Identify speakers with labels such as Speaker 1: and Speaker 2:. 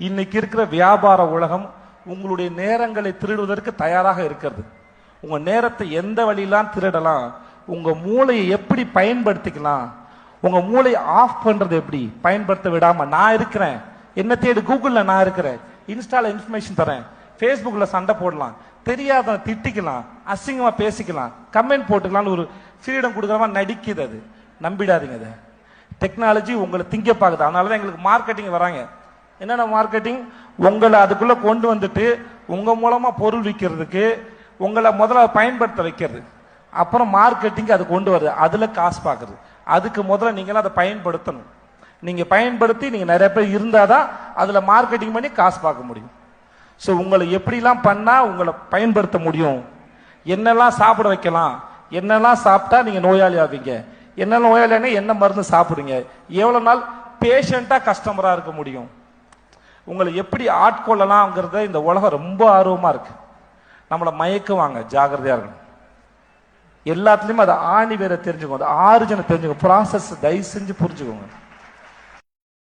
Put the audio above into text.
Speaker 1: இன்னைக்கு இருக்கிற வியாபார உலகம் உங்களுடைய நேரங்களை திருடுவதற்கு தயாராக இருக்கிறது. உங்க நேரத்தை எந்த வழியெல்லாம் திருடலாம், உங்க மூளையை எப்படி பயன்படுத்திக்கலாம், உங்க மூளையை ஆஃப் பண்றது எப்படி, பயன்படுத்த விடாம நான் இருக்கிறேன், என்ன தேடி கூகுள்ல நான் இருக்கிறேன், இன்ஸ்டால இன்ஃபர்மேஷன் தரேன், ஃபேஸ்புக்ல சண்டை போடலாம், தெரியாத திட்டிக்கலாம், அசிங்கமா பேசிக்கலாம், கமெண்ட் போட்டுக்கலாம்னு ஒரு ஃப்ரீடம் கொடுக்குறமா நடிக்குது. அது நம்பிடாதீங்க. அதை டெக்னாலஜி உங்களை திங்க பாக்குது. அதனாலதான் எங்களுக்கு மார்க்கெட்டிங் வராங்க. என்னென்ன மார்க்கெட்டிங், உங்களை அதுக்குள்ள கொண்டு வந்துட்டு உங்க மூலமா பொருள் விற்கிறதுக்கு உங்களை முதல்ல பயன்படுத்த வைக்கிறது, அப்புறம் மார்க்கெட்டிங் அது கொண்டு வருது, அதுல காசு பார்க்கறது. அதுக்கு முதல்ல நீங்க அதை பயன்படுத்தணும். நீங்க பயன்படுத்தி நீங்க நிறைய பேர் இருந்தாதான் அதுல மார்க்கெட்டிங் பண்ணி காசு பார்க்க முடியும். ஸோ உங்களை எப்படிலாம் பண்ணா உங்களை பயன்படுத்த முடியும், என்னெல்லாம் சாப்பிட வைக்கலாம், என்னெல்லாம் சாப்பிட்டா நீங்க நோயாளி ஆவீங்க, என்ன நோயாளினா என்ன மருந்து சாப்பிடுங்க, எவ்வளவு நாள் பேஷண்டா கஸ்டமரா இருக்க முடியும், உங்களை எப்படி ஆட்கொள்ளலாம்ங்கிறத இந்த உலகம் ரொம்ப ஆர்வமா இருக்கு. நம்மளை மயக்குவாங்க, ஜாகிரதையா இருக்கணும். எல்லாத்துலயும் அது ஆணி வேற தெரிஞ்சுக்கோங்க, அது ஆரிஜினை தெரிஞ்சுக்கோங்க, ப்ராசஸ் தயவு செஞ்சு புரிஞ்சுக்கோங்க.